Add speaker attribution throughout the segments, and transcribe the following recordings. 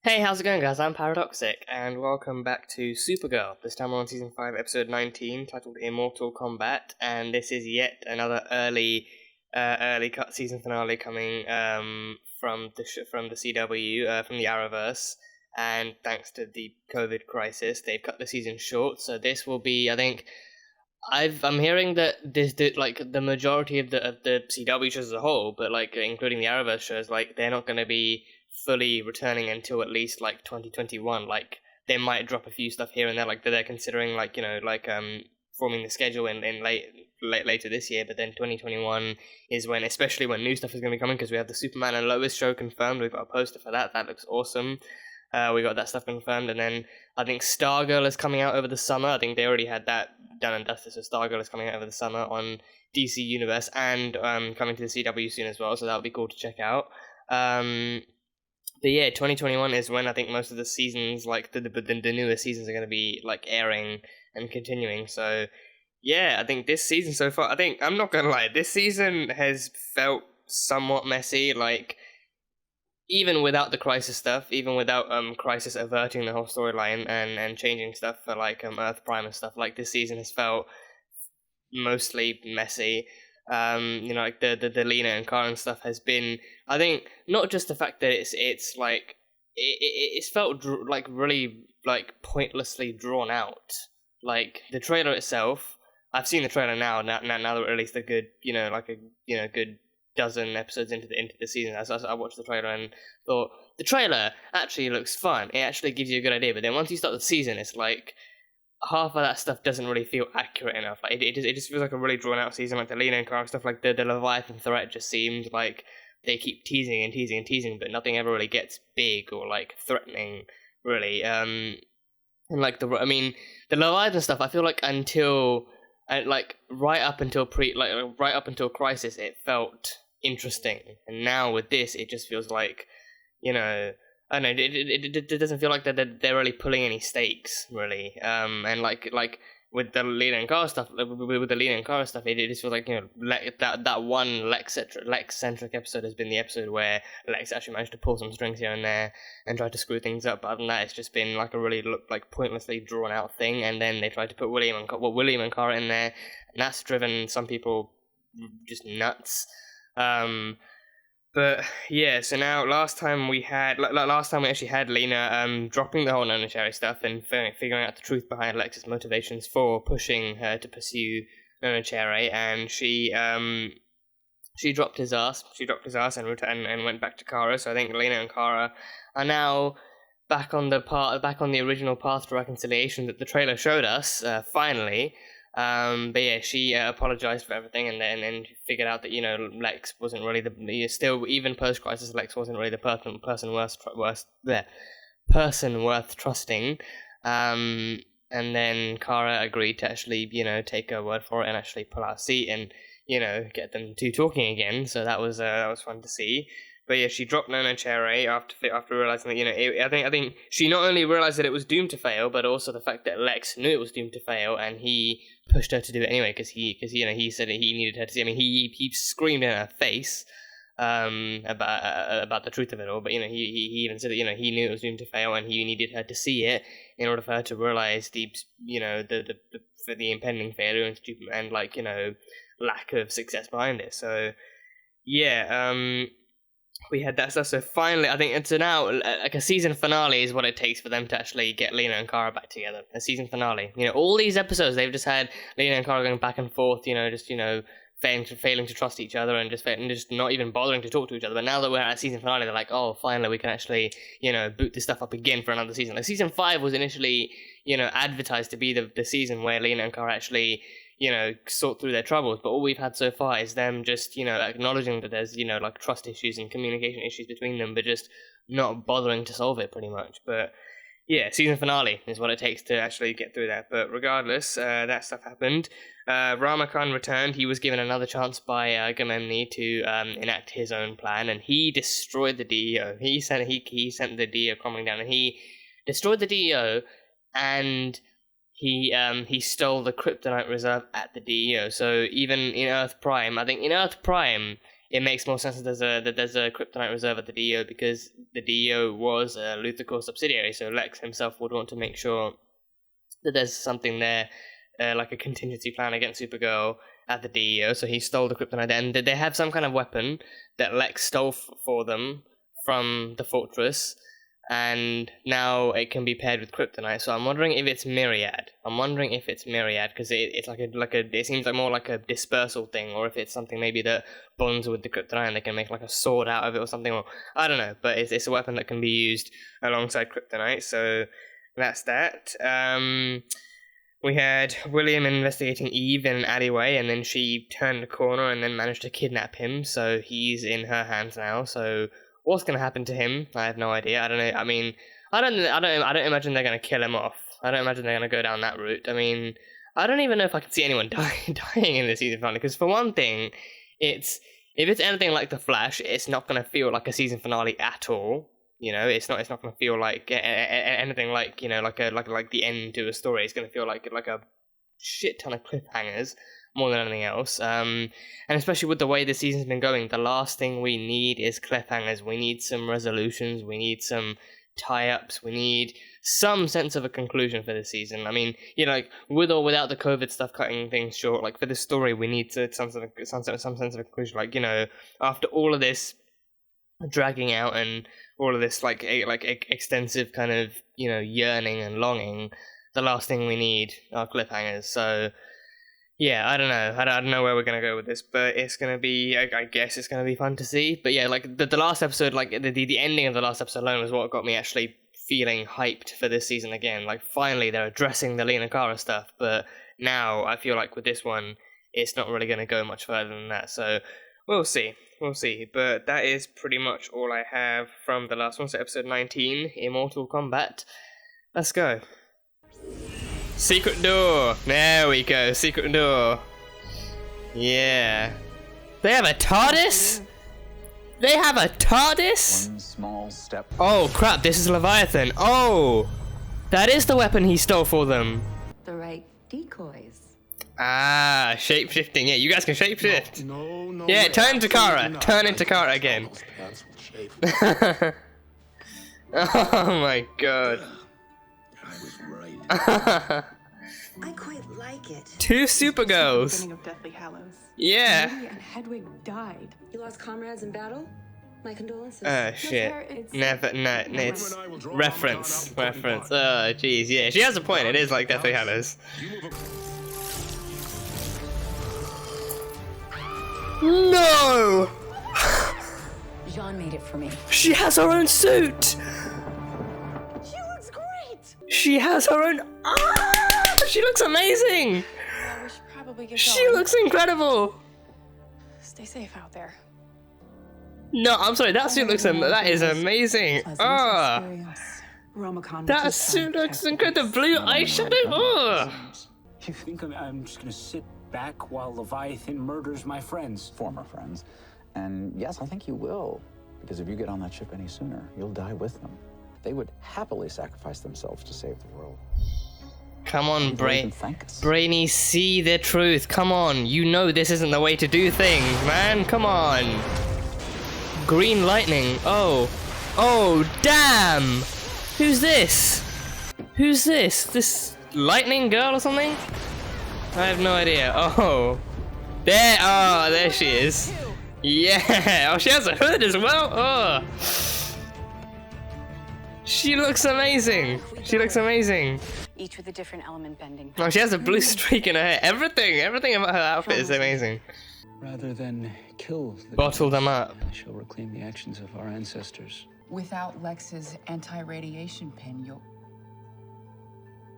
Speaker 1: Hey, how's it going, guys? I'm Paradoxic, and welcome back to Supergirl. This time we're on Season 5, Episode 19, titled Immortal Kombat, and this is yet another early cut season finale coming from the CW, from the Arrowverse, and thanks to the COVID crisis, they've cut the season short, so this will be, I think, I'm hearing that this did like the majority of the CW shows as a whole, but like including the Arrowverse shows, like they're not going to be fully returning until at least like 2021. Like they might drop a few stuff here and there, like they're considering like forming the schedule in later this year. But then 2021 is when, especially when new stuff is going to be coming, because we have the Superman and Lois show confirmed. We've got a poster for that. That looks awesome. We got that stuff confirmed, and then I think Stargirl is coming out over the summer. I think they already had that done and dusted, so Stargirl is coming out over the summer on DC Universe and coming to the CW soon as well, so that'll be cool to check out. But yeah, 2021 is when I think most of the seasons, like the newer seasons, are going to be like airing and continuing. So yeah, I think this season so far, I think I'm not going to lie, this season has felt somewhat messy. Like even without the Crisis stuff, even without Crisis averting the whole storyline and changing stuff for like Earth Prime and stuff, like this season has felt mostly messy. Like the Lena and Kara and stuff has been, I think, not just the fact that it's like it's felt like really like pointlessly drawn out. Like the trailer itself, I've seen the trailer now that we released a good good dozen episodes into the season. I watched the trailer and thought the trailer actually looks fun. It actually gives you a good idea. But then once you start the season, it's like half of that stuff doesn't really feel accurate enough. Like it just feels like a really drawn out season. Like the Lena and Kara stuff, like the Leviathan threat just seems like they keep teasing and teasing and teasing, but nothing ever really gets big or like threatening, really. And like the Leviathan stuff, I feel like until right up until right up until Crisis, it felt interesting, and now with this, it just feels like, I don't know. It doesn't feel like they're really pulling any stakes, really. And like with the Lena and Kara stuff, it just feels like that one Lex-centric episode has been the episode where Lex actually managed to pull some strings here and there and tried to screw things up. But other than that, it's just been like a really pointlessly drawn out thing. And then they tried to put William and Kara in there, and that's driven some people just nuts. But yeah, so now last time we actually had Lena dropping the whole Nona Cherry stuff and figuring out the truth behind Lex's motivations for pushing her to pursue Nona Cherry, and she dropped his ass. She dropped his ass and went back to Kara. So I think Lena and Kara are now back on the original path to reconciliation that the trailer showed us. Finally. But yeah, she apologized for everything, and then figured out that Lex wasn't really still, even post crisis, Lex wasn't really the person worth trusting. And then Kara agreed to actually take her word for it and actually pull out a seat and get them two talking again. So that was fun to see. But yeah, she dropped Nona Cherry after realizing that I think she not only realized that it was doomed to fail, but also the fact that Lex knew it was doomed to fail, and he pushed her to do it anyway because he said that he needed her to see. I mean, he screamed in her face about the truth of it all, but he even said that he knew it was doomed to fail, and he needed her to see it in order for her to realize the impending failure and lack of success behind it. So yeah, we had that stuff. So finally, I think it's now like a season finale is what it takes for them to actually get Lena and Kara back together. A season finale. All these episodes they've just had Lena and Kara going back and forth. Failing to trust each other and just not even bothering to talk to each other. But now that we're at a season finale, they're like, oh, finally we can actually boot this stuff up again for another season. Like season 5 was initially advertised to be the season where Lena and Kara actually sort through their troubles, but all we've had so far is them just, acknowledging that there's, trust issues and communication issues between them, but just not bothering to solve it, pretty much. But yeah, season finale is what it takes to actually get through that. But regardless, that stuff happened. Ramakan returned. He was given another chance by Agamemnon to enact his own plan, and he destroyed the DEO. He sent the DEO crumbling down, and he destroyed the DEO, and he stole the kryptonite reserve at the DEO. So even in Earth Prime, I think in Earth Prime, it makes more sense that there's a kryptonite reserve at the DEO, because the DEO was a Luthor Corps subsidiary, so Lex himself would want to make sure that there's something there, like a contingency plan against Supergirl at the DEO. So he stole the kryptonite, and they have some kind of weapon that Lex stole for them from the fortress, and now it can be paired with kryptonite. So I'm wondering if it's Myriad. Because it's like it seems like more like a dispersal thing, or if it's something maybe that bonds with the kryptonite and they can make like a sword out of it or something, or I don't know. But it's a weapon that can be used alongside kryptonite. So that's that. We had William investigating Eve in an alleyway, and then she turned the corner and then managed to kidnap him. So he's in her hands now. So what's going to happen to him? I have no idea. I don't know. I mean, I don't imagine they're going to kill him off. I don't imagine they're going to go down that route. I mean, I don't even know if I can see anyone dying in the season finale. Because for one thing, if it's anything like The Flash, it's not going to feel like a season finale at all. You know, it's not going to feel like anything like, you know, like the end to a story. It's going to feel like a shit ton of cliffhangers more than anything else. And especially with the way the season's been going, the last thing we need is cliffhangers. We need some resolutions. We need some tie-ups. We need some sense of a conclusion for this season. I mean, you know, like with or without the COVID stuff cutting things short, like for this story, we need some sense of a conclusion. Like, you know, after all of this dragging out and all of this like extensive kind of, you know, yearning and longing, the last thing we need are cliffhangers. So yeah, I don't know. I don't know where we're gonna go with this, but it's gonna be. I guess it's gonna be fun to see. But yeah, like the last episode, like the ending of the last episode alone was what got me actually feeling hyped for this season again. Like finally they're addressing the Lena Kara stuff, but now I feel like with this one, it's not really gonna go much further than that. So we'll see. But that is pretty much all I have from the last one. So episode 19, Immortal Kombat. Let's go. Secret door. There we go. Secret door. Yeah. They have a TARDIS? They have a TARDIS?
Speaker 2: One small step.
Speaker 1: Oh crap, this is Leviathan. Oh! That is the weapon he stole for them.
Speaker 3: The right decoys.
Speaker 1: Ah, shape-shifting. Yeah, you guys can shape-shift.
Speaker 4: No,
Speaker 1: yeah, turn into Kara. Turn into Kara again. Oh my god.
Speaker 4: I was right.
Speaker 3: I quite like it.
Speaker 1: Two Supergirls.
Speaker 5: Beginning of Deathly Hallows.
Speaker 1: Yeah.
Speaker 5: Lily and Hedwig died.
Speaker 3: You lost comrades in battle? My condolences.
Speaker 1: Shit. Never, no, it's reference. Oh, jeez, yeah. She has a point. It is like Deathly Hallows. No!
Speaker 3: Jean made it for me.
Speaker 1: She has her own suit!
Speaker 5: She looks great!
Speaker 1: She has her own... Ah! She looks amazing!
Speaker 5: Well, we should probably get
Speaker 1: She
Speaker 5: going.
Speaker 1: looks incredible!
Speaker 5: Stay safe out there.
Speaker 1: No, I'm sorry, that suit looks... That is amazing! Ah! That suit looks incredible! The blue eyeshadow! Oh!
Speaker 6: You think I'm just gonna sit back while Leviathan murders my friends?
Speaker 2: Former friends. And yes, I think you will. Because if you get on that ship any sooner, you'll die with them. They would happily sacrifice themselves to save the world.
Speaker 1: Come on,
Speaker 2: Thank us.
Speaker 1: Brainy, see the truth. Come on, you know this isn't the way to do things, man. Come on. Green lightning. Oh. Oh, damn. Who's this? Who's this? This lightning girl or something? I have no idea. Oh. There. Oh, there she is. Yeah. Oh, she has a hood as well. Oh. She looks amazing. She looks amazing.
Speaker 7: Each with a different element bending.
Speaker 1: Oh, she has a blue streak in her hair. Everything about her outfit is amazing.
Speaker 6: Rather than kill the
Speaker 1: Bottle them up.
Speaker 6: I shall reclaim the actions of our ancestors.
Speaker 8: Without Lex's anti-radiation pin, you'll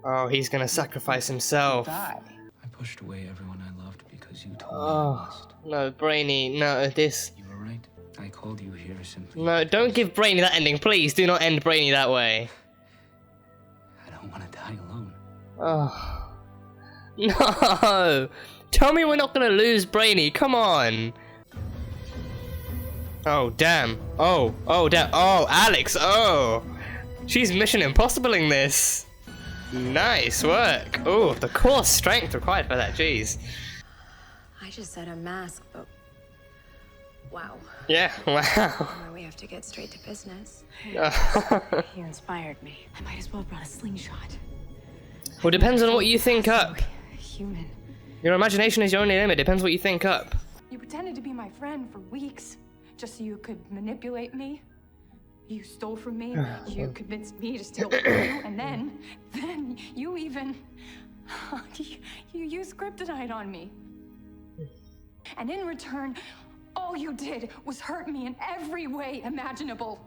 Speaker 1: Oh, he's gonna sacrifice himself.
Speaker 8: die.
Speaker 6: I pushed away everyone I loved because you told me I
Speaker 1: Oh,
Speaker 6: must.
Speaker 1: no, Brainy, no, this...
Speaker 6: You were right. I called you here simply.
Speaker 1: No, don't give Brainy that ending, please. Do not end Brainy that way.
Speaker 6: I don't want to die alone.
Speaker 1: Oh. No! Tell me we're not gonna lose Brainy, come on! Oh, damn. Oh, damn. Oh, Alex, oh! She's Mission Impossible-ing this. Nice work. Oh, the core strength required for that, jeez.
Speaker 3: I just said a mask, but Wow.
Speaker 1: Yeah, wow.
Speaker 3: Well, we have to get straight to business.
Speaker 7: You inspired me. I might as well have brought a slingshot.
Speaker 1: Well, depends on what you think up.
Speaker 7: Human.
Speaker 1: Your imagination is your only limit. Depends what you think up.
Speaker 5: You pretended to be my friend for weeks, just so you could manipulate me. You stole from me. You convinced me to steal from you, and then you even you used kryptonite on me. And in return, all you did was hurt me in every way imaginable.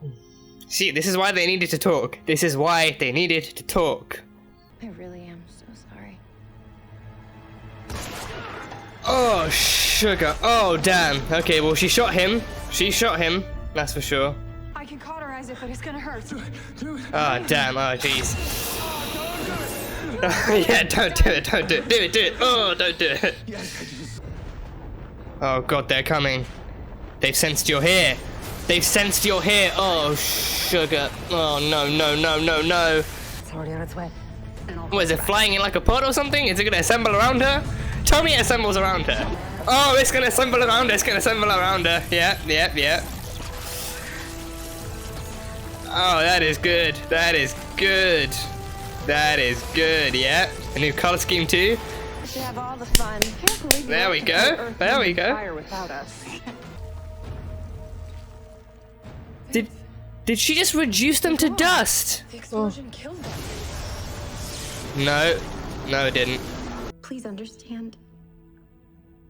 Speaker 1: See, this is why they needed to talk. This is why they needed to talk.
Speaker 3: I really am so sorry.
Speaker 1: Oh, sugar. Oh, damn. Okay, well, she shot him. She shot him. That's for sure.
Speaker 5: I can cauterize it, but it's gonna hurt.
Speaker 1: Oh, damn. Oh, jeez. Yeah, don't do it. Don't do it. Do it. Do it. Oh, don't do it. Oh, God, they're coming. They've sensed you're here. They've sensed you're here. Oh, sugar. Oh, no, no, no, no, no.
Speaker 3: It's already on its way.
Speaker 1: What, is it flying in like a pod or something? Is it gonna assemble around her? Tell me it assembles around her. Oh, it's gonna assemble around her. It's gonna assemble around her. Yeah, yeah, yeah. Oh, that is good. That is good. That is good, yeah. A new color scheme too.
Speaker 5: You have all the fun.
Speaker 1: There we go. There we go.
Speaker 5: Without us.
Speaker 1: Did she just reduce them to dust?
Speaker 5: The explosion killed them.
Speaker 1: No. No, it didn't.
Speaker 3: Please understand.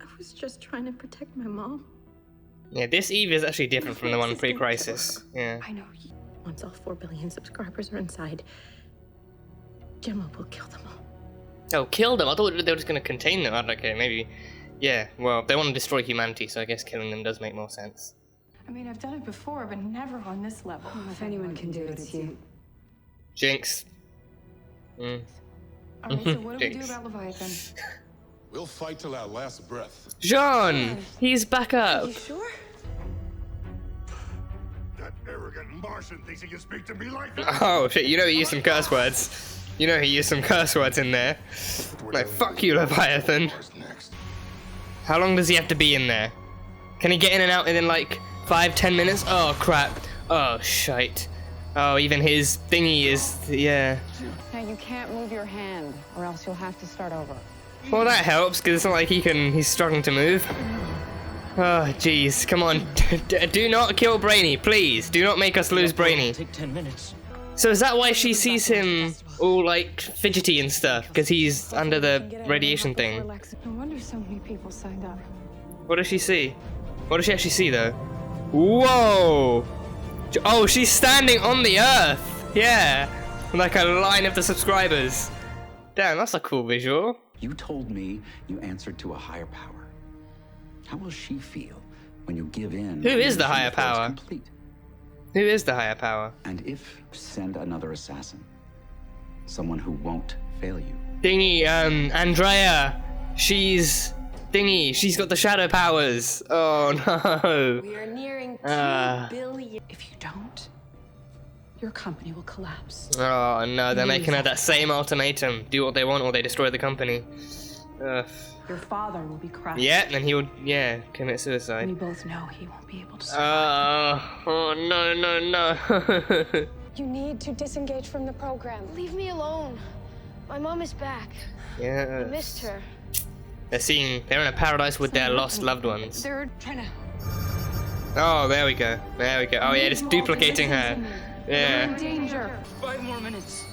Speaker 3: I was just trying to protect my mom.
Speaker 1: Yeah, this Eve is actually different from the one pre-crisis. Yeah.
Speaker 5: I know.
Speaker 3: Once all 4 billion subscribers are inside, Gemma will kill them all.
Speaker 1: Oh, kill them? I thought they were just gonna contain them. Okay, maybe. Yeah, well, they want to destroy humanity, so I guess killing them does make more sense.
Speaker 5: I mean, I've done it before, but never on this level.
Speaker 3: If anyone can do it, it's you.
Speaker 1: Jinx.
Speaker 5: All right, so what do we do about Leviathan?
Speaker 4: We'll fight till our last breath.
Speaker 1: John! He's back up.
Speaker 5: You sure?
Speaker 4: That arrogant Martian thinks he can speak to me like that.
Speaker 1: Oh shit, you know he used some curse words. You know he used some curse words in there. Like, fuck you, Leviathan.
Speaker 4: Next.
Speaker 1: How long does he have to be in there? Can he get in and out in like 5-10 minutes? Oh crap. Oh shite. Oh, even his thingy is, yeah.
Speaker 7: Now you can't move your hand, or else you'll have to start over.
Speaker 1: Well, that helps, because it's not like he's struggling to move. Oh, jeez, come on. Do not kill Brainy, please. Do not make us lose Brainy.
Speaker 6: Take 10 minutes.
Speaker 1: So is that why she sees him all, like, fidgety and stuff? Because he's under the radiation thing.
Speaker 5: No wonder so many people signed up.
Speaker 1: What does she see? What does she actually see, though? Whoa! Oh, she's standing on the Earth! Yeah! Like a line of the subscribers. Damn, that's a cool visual.
Speaker 2: You told me you answered to a higher power. How will she feel when you give in?
Speaker 1: Who is the higher
Speaker 2: before it's
Speaker 1: power?
Speaker 2: complete?
Speaker 1: Who is the higher power?
Speaker 2: And if send another assassin, someone who won't fail you.
Speaker 1: Thingy, Andrea. She's thingy. She's got the shadow powers. Oh no.
Speaker 3: We are nearing 2 billion. If you don't, your company will collapse.
Speaker 1: Oh no, they're making her that same ultimatum. Do what they want or they destroy the company. Ugh.
Speaker 5: Your father will be crushed.
Speaker 1: Yeah, and he would, commit
Speaker 5: We
Speaker 1: suicide.
Speaker 5: both know he won't be able to survive.
Speaker 1: Oh no, no, no.
Speaker 9: You need to disengage from the program. Leave me alone. My mom is back. I
Speaker 1: Yeah.
Speaker 9: missed her.
Speaker 1: They're in a paradise with their lost loved ones.
Speaker 5: They're trying to...
Speaker 1: Oh, there we go. There we go. Oh yeah, it's duplicating her.
Speaker 5: You're
Speaker 1: Yeah.
Speaker 5: in danger.
Speaker 6: 5 more minutes.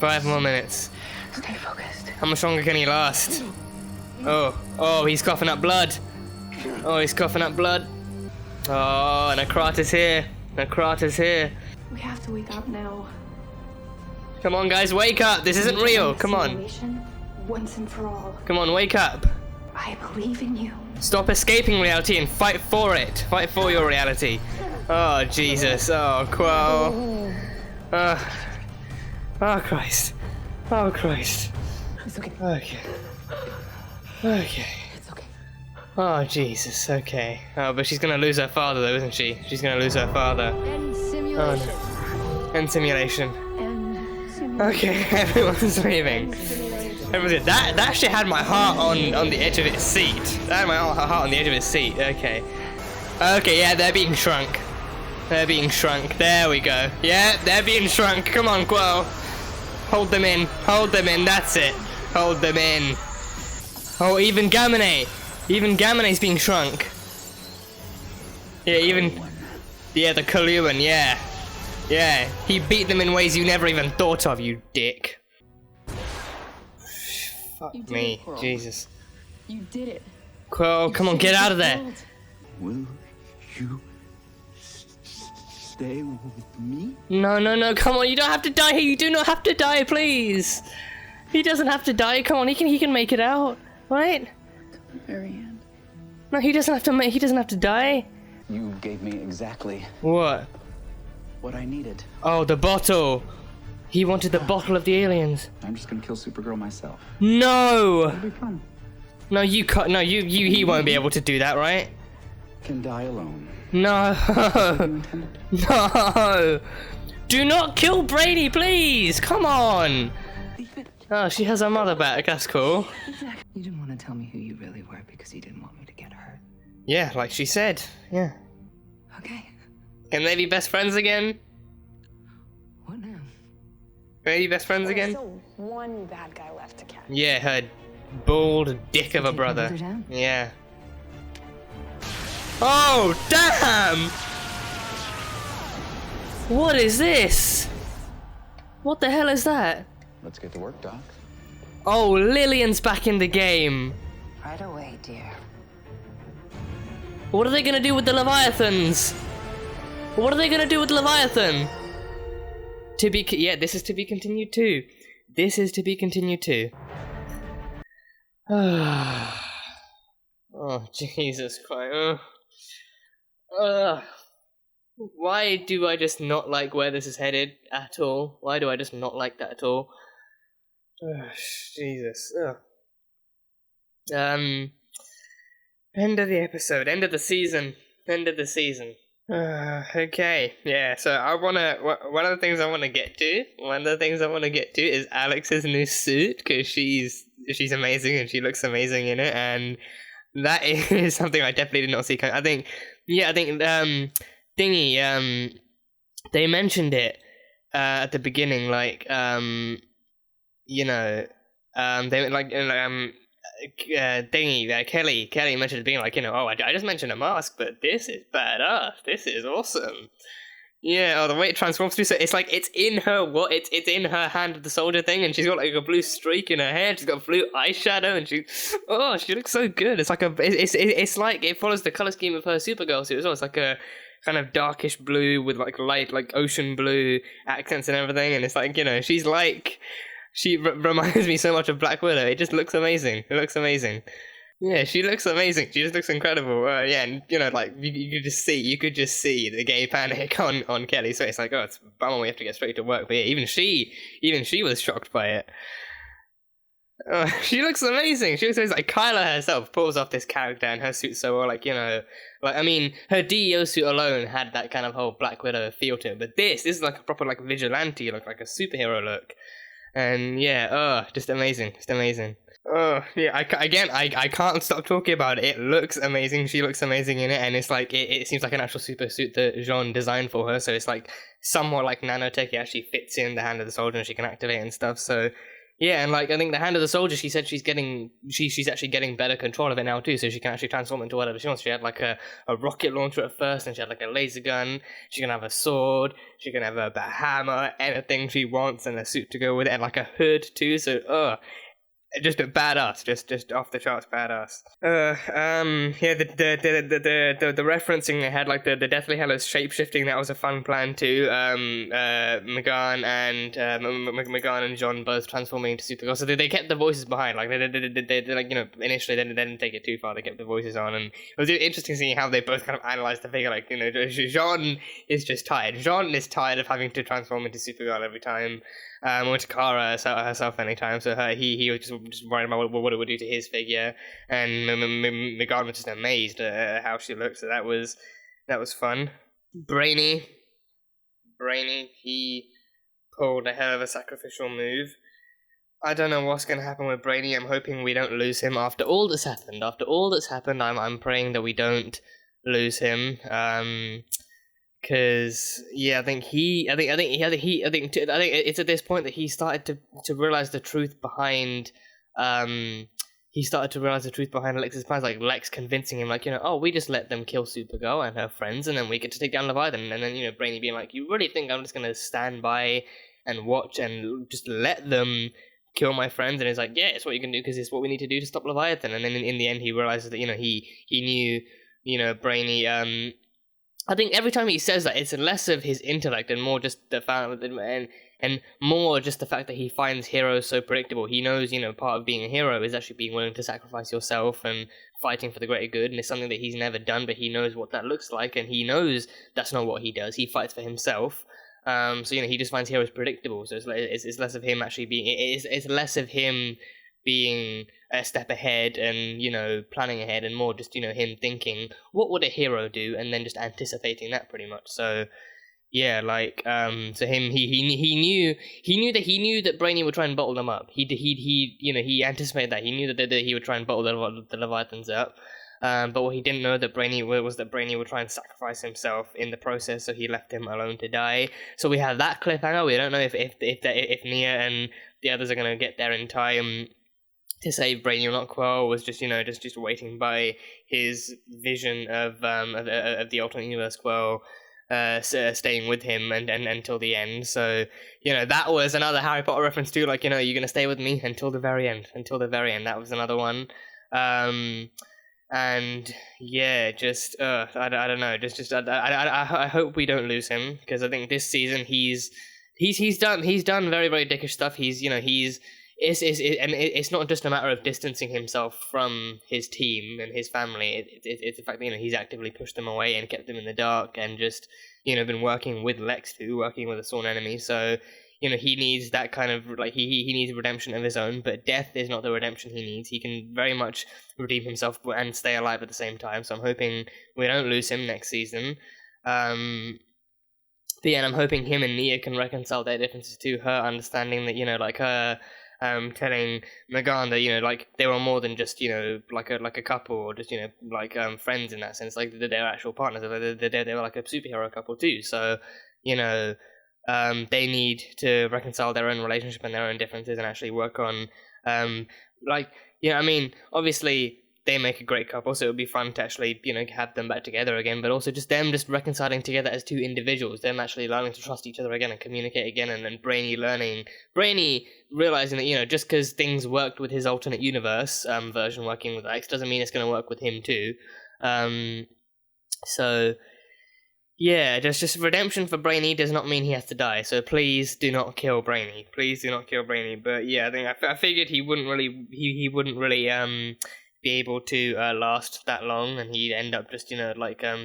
Speaker 1: 5 more minutes.
Speaker 5: Stay focused.
Speaker 1: How much longer can he last? Oh, he's coughing up blood. Oh, he's coughing up blood. Oh, Necrata's here. Necrata's here.
Speaker 5: We have to wake up now.
Speaker 1: Come on, guys, wake up. This isn't real. Come on.
Speaker 5: Simulation, once and for all.
Speaker 1: Come on, wake up.
Speaker 5: I believe in you.
Speaker 1: Stop escaping reality and fight for it. Fight for your reality. Oh, Jesus. Oh, Quell. Oh, Christ. Oh, Christ.
Speaker 5: It's okay.
Speaker 1: Okay. Okay.
Speaker 5: It's okay.
Speaker 1: Oh, Jesus. Okay. Oh, but she's gonna lose her father, though, isn't she? She's gonna lose her father.
Speaker 9: End
Speaker 1: Oh,
Speaker 9: simulation.
Speaker 1: no. End simulation.
Speaker 5: And simulation.
Speaker 1: Okay, everyone's leaving. That actually had my heart on the edge of its seat. That had my heart on the edge of its seat. Okay. Okay, yeah, they're being shrunk. They're being shrunk. There we go. Yeah, they're being shrunk. Come on, Quo. Hold them in. Hold them in. That's it. Hold them in. Oh, even Gamine. Even Gamine's being shrunk. Yeah, even... Yeah, the Kaluan, yeah. Yeah, he beat them in ways you never even thought of, you dick. Fuck me, Jesus.
Speaker 8: You did it.
Speaker 1: Quo, come on, get out of there.
Speaker 2: Will you stay with me?
Speaker 1: No, no, no, come on, you don't have to die here. You do not have to die, please. He doesn't have to die. Come on, he can make it out, right?
Speaker 8: The very end.
Speaker 1: No, he doesn't have to die.
Speaker 2: You gave me exactly
Speaker 1: What?
Speaker 2: what I needed.
Speaker 1: Oh, the bottle. He wanted the bottle of the aliens.
Speaker 2: I'm just gonna kill Supergirl myself.
Speaker 1: No.
Speaker 2: It'll be fun.
Speaker 1: No, you can't. No, he won't be able to do that, right?
Speaker 2: Can die alone.
Speaker 1: No. No. Do not kill Brady, please. Come on. Oh, she has her mother back. That's cool.
Speaker 8: You didn't want to tell me who you really were because you didn't want me to get hurt.
Speaker 1: Yeah, like she said. Yeah.
Speaker 8: Okay.
Speaker 1: Can they be best friends again?
Speaker 8: What now?
Speaker 1: Can they be best friends again?
Speaker 9: Still one bad guy left to catch.
Speaker 1: Yeah, her bald dick of a brother.
Speaker 8: brother down?
Speaker 1: Yeah. Oh, damn! What is this? What the hell is that?
Speaker 2: Let's get to work, Doc.
Speaker 1: Oh, Lillian's back in the game.
Speaker 7: Right away, dear.
Speaker 1: What are they gonna do with the Leviathans? What are they gonna do with Leviathan? Yeah, this is to be continued too. This is to be continued too. Oh, Jesus Christ. Why do I just not like where this is headed at all? Why do I just not like that at all? Jesus. End of the episode, end of the season. Okay, yeah, so one of the things I wanna get to is Alex's new suit, because she's amazing and she looks amazing in it, and that is something I definitely did not see coming. I think they mentioned it at the beginning, like, Kelly mentioned it being like, I just mentioned a mask, but this is badass. This is awesome. Yeah, the way it transforms through, so it's like it's in her it's in her hand of the soldier thing, and she's got like a blue streak in her hair. She's got blue eyeshadow, and she looks so good. It's like it's like it follows the color scheme of her Supergirl suit as well. It's like a kind of darkish blue with like light, like ocean blue accents and everything, and it's like she's like. She reminds me so much of Black Widow. It just looks amazing. It looks amazing. Yeah, she looks amazing. She just looks incredible. Yeah, and like you could just see the gay panic on Kelly's face. Like, it's a bummer we have to get straight to work. But yeah, even she was shocked by it. She looks amazing. She looks amazing. Like Kyla herself pulls off this character and her suit so well. Like I mean, her DEO suit alone had that kind of whole Black Widow feel to it. But this is like a proper like vigilante look, like a superhero look. And yeah, just amazing, Oh yeah, I can't stop talking about it. It looks amazing. She looks amazing in it, and it's like it seems like an actual super suit that Jean designed for her. So it's like somewhat like nanotech. It actually fits in the hand of the soldier, and she can activate and stuff. So yeah, and like I think the hand of the soldier, she said she's actually getting better control of it now too. So she can actually transform into whatever she wants. She had like a rocket launcher at first, and she had like a laser gun. She can have a sword. She can have a hammer, anything she wants, and a suit to go with it, and like a hood too. So just a badass, just off the charts badass. Yeah, the referencing they had, like the Deathly Hallows shape shifting, that was a fun plan too. Megan and John both transforming into Supergirl, so they kept the voices behind. Like they like initially they didn't take it too far. They kept the voices on, and it was interesting seeing how they both kind of analyzed the figure. Like Jean is just tired. Jean is tired of having to transform into Supergirl every time. Or to Kara herself anytime, so he was just worried about what it would do to his figure, and Megan was just amazed at how she looked, so that was fun. Brainy, he pulled a hell of a sacrificial move. I don't know what's going to happen with Brainy. I'm hoping we don't lose him after all that's happened. I'm praying that we don't lose him. Because I think it's at this point that he started to realize the truth behind Lex's plans, like Lex convincing him, like, oh, we just let them kill Supergirl and her friends, and then we get to take down Leviathan, and then, Brainy being like, you really think I'm just gonna stand by and watch and just let them kill my friends? And he's like, yeah, it's what you can do, because it's what we need to do to stop Leviathan. And then in the end he realizes that, he knew, Brainy, I think every time he says that, it's less of his intellect and more just the fact that, and more just the fact that he finds heroes so predictable. He knows, part of being a hero is actually being willing to sacrifice yourself and fighting for the greater good, and it's something that he's never done, but he knows what that looks like, and he knows that's not what he does. He fights for himself. So he just finds heroes predictable. So it's less of him actually being. It's less of him being a step ahead and planning ahead, and more just him thinking, what would a hero do, and then just anticipating that pretty much. So yeah, like to him, he knew that Brainy would try and bottle them up. He anticipated that. He knew that he would try and bottle the Leviathans up. But what he didn't know that Brainy would try and sacrifice himself in the process, so he left him alone to die. So we have that cliffhanger. We don't know if Nia and the others are gonna get there in time to save Brainy or not. Quell was just just waiting by his vision of the alternate universe. Quell staying with him and until the end. So that was another Harry Potter reference too. Like, you're gonna stay with me until the very end. That was another one. And yeah, just I don't know. I hope we don't lose him, because I think this season he's done very, very dickish stuff. It's not just a matter of distancing himself from his team and his family. It's the fact that he's actively pushed them away and kept them in the dark, and just been working with Lex too, working with a sworn enemy. So he needs that kind of, like, he needs redemption of his own, but death is not the redemption he needs. He can very much redeem himself and stay alive at the same time. So I'm hoping we don't lose him next season. But yeah, and I'm hoping him and Nia can reconcile their differences too. Her understanding that like her telling Megan that like they were more than just like a couple, or just like friends in that sense. Like they're actual partners. They were like a superhero couple too. So they need to reconcile their own relationship and their own differences, and actually work on obviously they make a great couple, so it would be fun to actually have them back together again, but also just them reconciling together as two individuals, them actually learning to trust each other again and communicate again, and then Brainy realizing that just because things worked with his alternate universe version working with X doesn't mean it's going to work with him too. So yeah, just redemption for Brainy does not mean he has to die, so please do not kill Brainy. But yeah, I think I figured he wouldn't really be able to last that long, and he'd end up just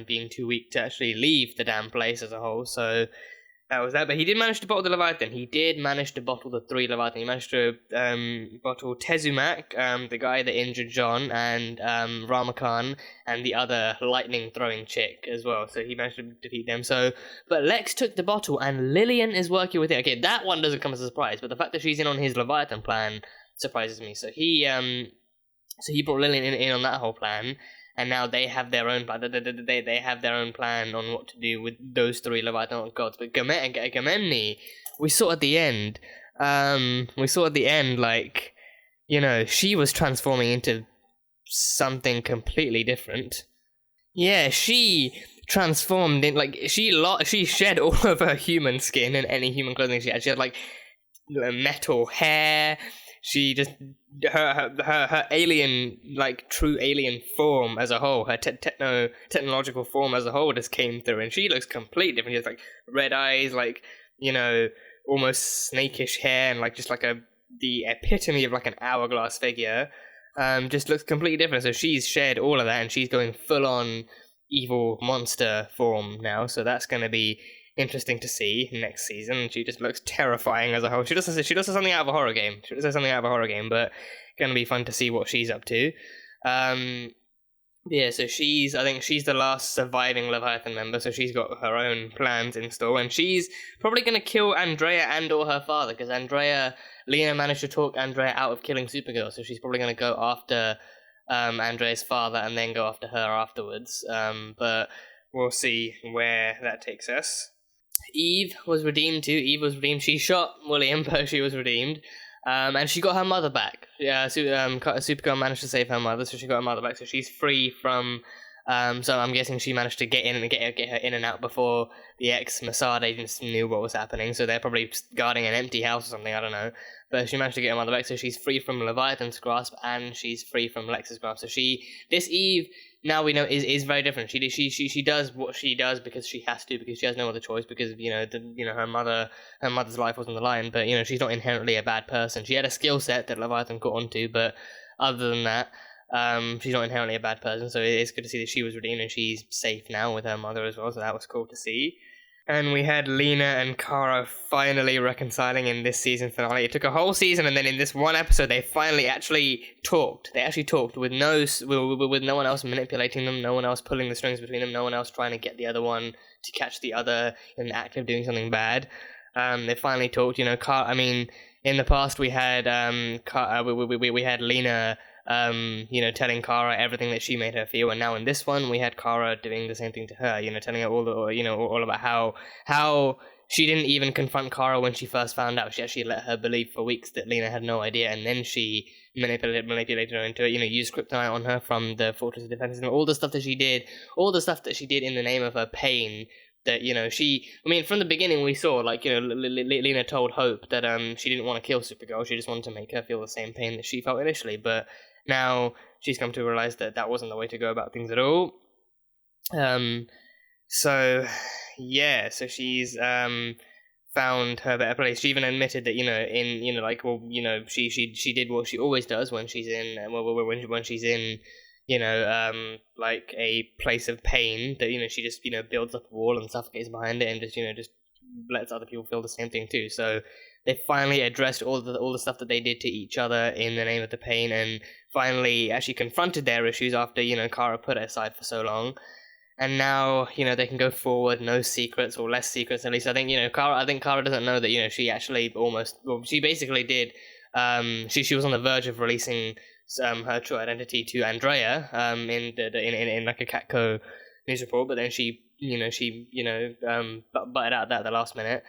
Speaker 1: being too weak to actually leave the damn place as a whole. So that was that. But he did manage to bottle the Leviathan. He did manage to bottle the 3 Leviathan. He managed to bottle Tezumak, the guy that injured John, and Ramakan, and the other lightning throwing chick as well. So he managed to defeat them. So, but Lex took the bottle, and Lillian is working with him. Okay, that one doesn't come as a surprise, but the fact that she's in on his Leviathan plan surprises me. So he brought Lillian in on that whole plan, and now they have their own plan. They have their own plan on what to do with those 3 Leviathan gods. But Gamemni, we saw at the end, like, she was transforming into something completely different. Yeah, she transformed in, like, she shed all of her human skin and any human clothing she had. She had like metal hair. She just her alien, like true alien form as a whole, her technological form as a whole just came through, and she looks completely different. She has like red eyes, like almost snakish hair, and like just like the epitome of like an hourglass figure. Just looks completely different. So she's shed all of that, and she's going full on evil monster form now. So that's going to be interesting to see next season. She just looks terrifying as a whole. She does something out of a horror game. But gonna be fun to see what she's up to. Yeah, so I think she's the last surviving Leviathan member, so she's got her own plans in store, and she's probably gonna kill Andrea and or her father, because Lena managed to talk Andrea out of killing Supergirl, so she's probably gonna go after Andrea's father, and then go after her afterwards. But we'll see where that takes us. Eve was redeemed too. She shot William, but she was redeemed. And she got her mother back. Yeah, Supergirl managed to save her mother, so she got her mother back. So she's free from. So I'm guessing she managed to get in and get her in and out before the ex-Mossad agents knew what was happening. So they're probably guarding an empty house or something. I don't know. But she managed to get her mother back, so she's free from Leviathan's grasp and she's free from Lex's grasp. So this Eve, now we know, is very different. She does what she does because she has to, because she has no other choice, because her mother's life was on the line. But she's not inherently a bad person. She had a skill set that Leviathan caught onto, but other than that, she's not inherently a bad person. So it's good to see that she was redeemed and she's safe now with her mother as well. So that was cool to see. And we had Lena and Kara finally reconciling in this season finale. It took a whole season, and then in this one episode, they finally actually talked. They actually talked with no one else manipulating them, no one else pulling the strings between them, no one else trying to get the other one to catch the other in the act of doing something bad. They finally talked. Kara. I mean, in the past we had we had Lena. Telling Kara everything that she made her feel, and now in this one we had Kara doing the same thing to her, telling her all about how she didn't even confront Kara when she first found out. She actually let her believe for weeks that Lena had no idea, and then she manipulated her into it, used kryptonite on her from the Fortress of Defense, and all the stuff that she did in the name of her pain. That from the beginning we saw, Lena told Hope that she didn't want to kill Supergirl, she just wanted to make her feel the same pain that she felt initially, but now she's come to realize that that wasn't the way to go about things at all. So she's found her better place. She even admitted that she did what she always does when she's in when she's in a place of pain, that she just builds up a wall and suffocates behind it, and just lets other people feel the same thing too. So they finally addressed all the stuff that they did to each other in the name of the pain, and finally actually confronted their issues after Kara put it aside for so long. And now they can go forward, no secrets, or less secrets at least. I think Kara doesn't know that she actually she basically did. She was on the verge of releasing her true identity to Andrea in like a Catco news report, but then she butted out at the last minute.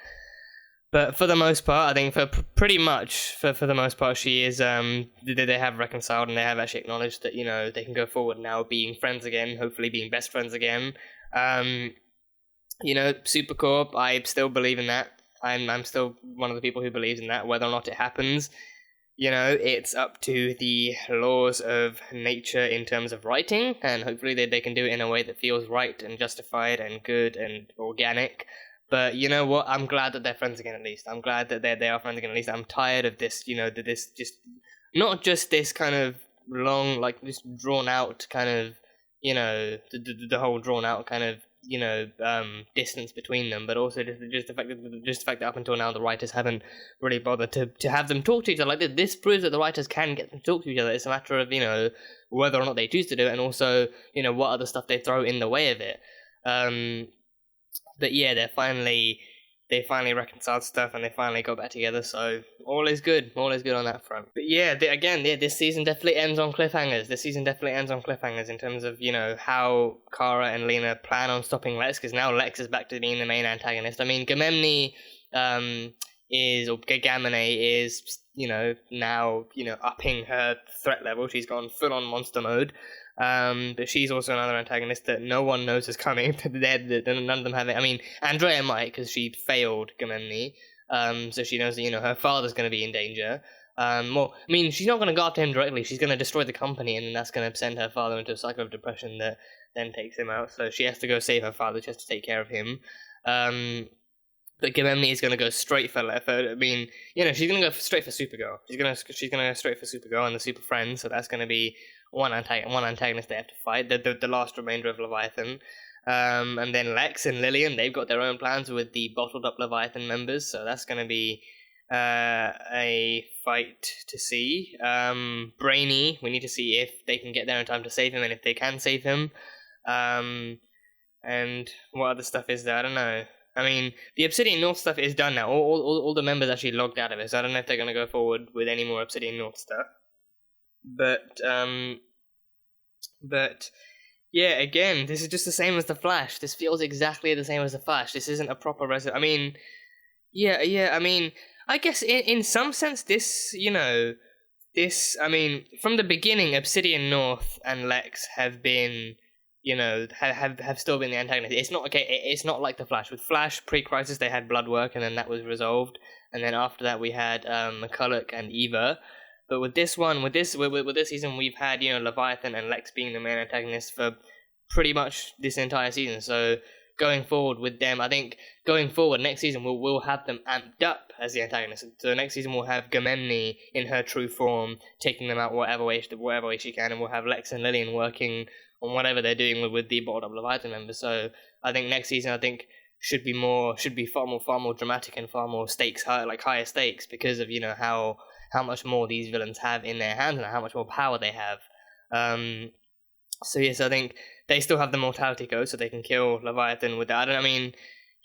Speaker 1: But for the most part, I think for the most part, she is they have reconciled, and they have actually acknowledged that they can go forward now, being friends again, hopefully being best friends again. Supercorp, I still believe in that. I'm still one of the people who believes in that. Whether or not it happens, it's up to the laws of nature in terms of writing, and hopefully they can do it in a way that feels right and justified and good and organic. But you know what? I'm glad that they're friends again at least. I'm glad that they are friends again at least. I'm tired of this, this just, not just this kind of long, this drawn out kind of, the whole drawn out kind of, distance between them, but also just the fact that up until now the writers haven't really bothered to have them talk to each other like this. This proves that the writers can get them to talk to each other. It's a matter of whether or not they choose to do it, and also what other stuff they throw in the way of it. But yeah, they finally reconciled stuff, and they finally got back together, so all is good on that front. But yeah, this season definitely ends on cliffhangers. In terms of, how Kara and Lena plan on stopping Lex, because now Lex is back to being the main antagonist. I mean, Gamene is, now, upping her threat level. She's gone full-on monster mode. But she's also another antagonist that no one knows is coming. None of them have it. I mean, Andrea might, because she failed Gamene. So she knows that, her father's going to be in danger. She's not going to go after him directly. She's going to destroy the company, and then that's going to send her father into a cycle of depression that then takes him out. So she has to go save her father. She has to take care of him. But Gamene is going to go straight she's going to go straight for Supergirl. She's going to go straight for Supergirl and the Super Friends. So that's going to be one antagonist they have to fight, the last remainder of Leviathan. And then Lex and Lillian, they've got their own plans with the bottled up Leviathan members, so that's going to be a fight to see. Brainy, we need to see if they can get there in time to save him, and if they can save him. And what other stuff is there? I don't know. I mean, the Obsidian North stuff is done now. All the members actually logged out of it, so I don't know if they're going to go forward with any more Obsidian North stuff. But But yeah, again, this is just the same as The Flash. This feels exactly the same as The Flash. This isn't a proper I mean, I mean, I guess in some sense this, I mean, from the beginning, Obsidian North and Lex have been, have still been the antagonists. It's not okay. It's not like The Flash. With Flash, pre-Crisis, they had Bloodwork, and then that was resolved. And then after that, we had McCulloch and Eva. But with this one, with this season, we've had Leviathan and Lex being the main antagonists for pretty much this entire season. So going forward with them, I think going forward next season we'll have them amped up as the antagonists. So next season we'll have Gamemne in her true form, taking them out whatever way she can, and we'll have Lex and Lillian working on whatever they're doing with the bottled up Leviathan members. So I think next season should be far more dramatic and far more higher stakes because of how much more these villains have in their hands and how much more power they have. So I think they still have the mortality code, so they can kill Leviathan with that. I mean,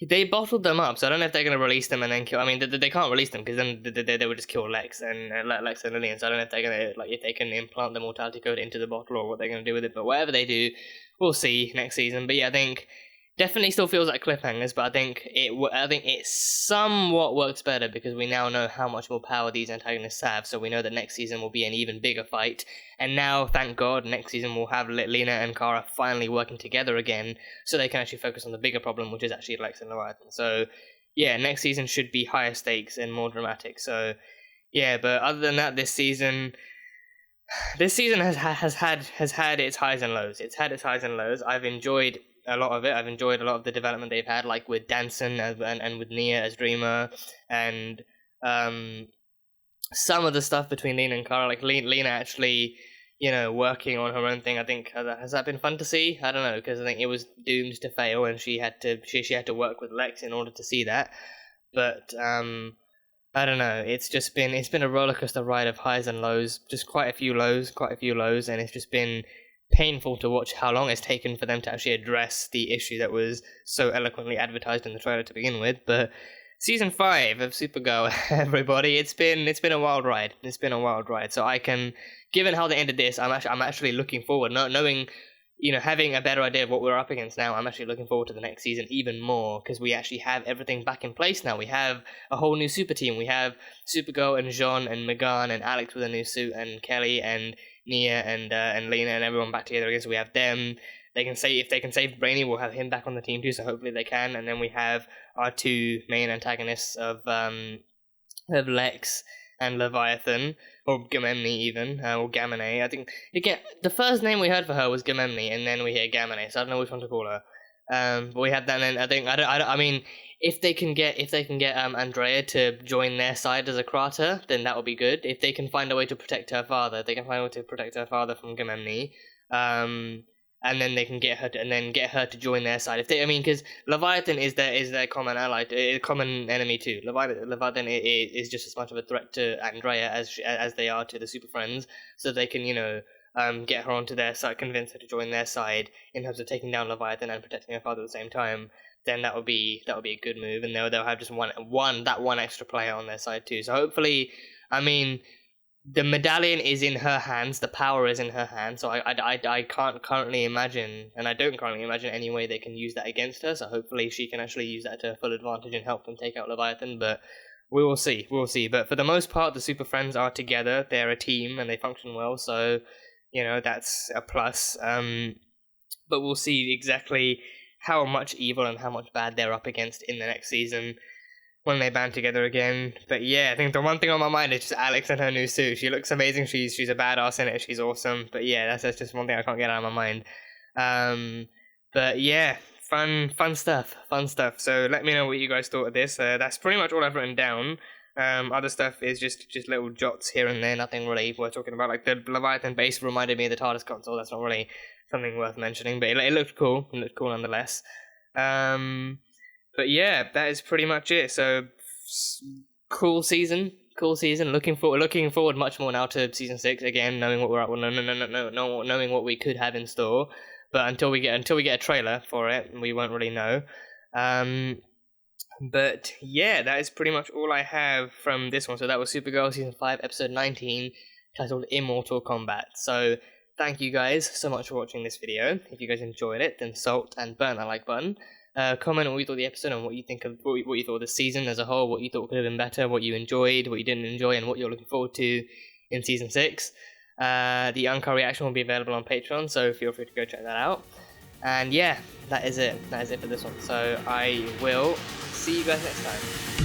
Speaker 1: they bottled them up, so I don't know if they're going to release them and then kill. I mean, they can't release them because then they would just kill Lex and Lillian. So I don't know if they're going to if they can implant the mortality code into the bottle or what they're going to do with it. But whatever they do, we'll see next season. But yeah, I think definitely still feels like cliffhangers, but I think it somewhat works better because we now know how much more power these antagonists have, so we know that next season will be an even bigger fight. And now, thank God, next season we'll have Lena and Kara finally working together again, so they can actually focus on the bigger problem, which is actually Lex and Leviathan. So yeah, next season should be higher stakes and more dramatic. So yeah, but other than that, this season has had its highs and lows. It's had its highs and lows. I've enjoyed a lot of it. I've enjoyed a lot of the development they've had, like with Danson and with Nia as Dreamer, and some of the stuff between Lena and Kara, like Lena actually, working on her own thing. I think has that been fun to see? I don't know, because I think it was doomed to fail, and she had to work with Lex in order to see that. But I don't know. It's been a rollercoaster ride of highs and lows. Just quite a few lows, and it's just been painful to watch how long it's taken for them to actually address the issue that was so eloquently advertised in the trailer to begin with. But season 5 of Supergirl, everybody, it's been a wild ride. It's been a wild ride. So given how they ended this, I'm actually looking forward, knowing, having a better idea of what we're up against now. I'm actually looking forward to the next season even more because we actually have everything back in place now. We have a whole new super team. We have Supergirl and Jean and Megan and Alex with a new suit and Kelly and Nia and Lena and everyone back together again. So we have them. If they can save Brainy, we'll have him back on the team too. So hopefully they can. And then we have our two main antagonists of Lex and Leviathan, or Gamemne even, or Gamine. I think again the first name we heard for her was Gamemne, and then we hear Gamine. So I don't know which one to call her. But we had that, and then I mean, if they can get Andrea to join their side as a Krater, then that would be good. If they can find a way to protect her father, from Gamemne, and then they can get her to join their side. Because Leviathan is their common ally, common enemy too. Leviathan is just as much of a threat to Andrea as they are to the Super Friends. So they can get her onto their side, convince her to join their side in terms of taking down Leviathan and protecting her father at the same time. Then that would be a good move, and they'll have just one extra player on their side too. So hopefully, the medallion is in her hands, the power is in her hands. So I can't currently imagine, and I don't currently imagine any way they can use that against her. So hopefully she can actually use that to her full advantage and help them take out Leviathan. But we will see. But for the most part, the Super Friends are together. They're a team and they function well. So that's a plus. But we'll see exactly how much evil and how much bad they're up against in the next season when they band together again. But yeah, I think the one thing on my mind is just Alex and her new suit. She looks amazing. She's a badass in it. She's awesome. But yeah, that's just one thing I can't get out of my mind. But yeah, fun stuff. So let me know what you guys thought of this. That's pretty much all I've written down. Other stuff is just little jots here and there, nothing really worth talking about. Like the Leviathan base reminded me of the TARDIS console. That's not really something worth mentioning, but it looked cool. It looked cool nonetheless. But yeah, that is pretty much it. So cool season. Looking forward much more now to season 6 again, knowing what we're up. Knowing what we could have in store. But until we get a trailer for it, we won't really know. But yeah, that is pretty much all I have from this one. So that was Supergirl season 5 episode 19, titled Immortal Kombat. So thank you guys so much for watching this video. If you guys enjoyed it, then salt and burn that like button. Comment on what you thought of the episode and what you think of what you thought of the season as a whole, what you thought could have been better, what you enjoyed, what you didn't enjoy, and what you're looking forward to in season 6. The uncut reaction will be available on Patreon, so feel free to go check that out. And yeah, that is it. That is it for this one. So I will see you guys next time.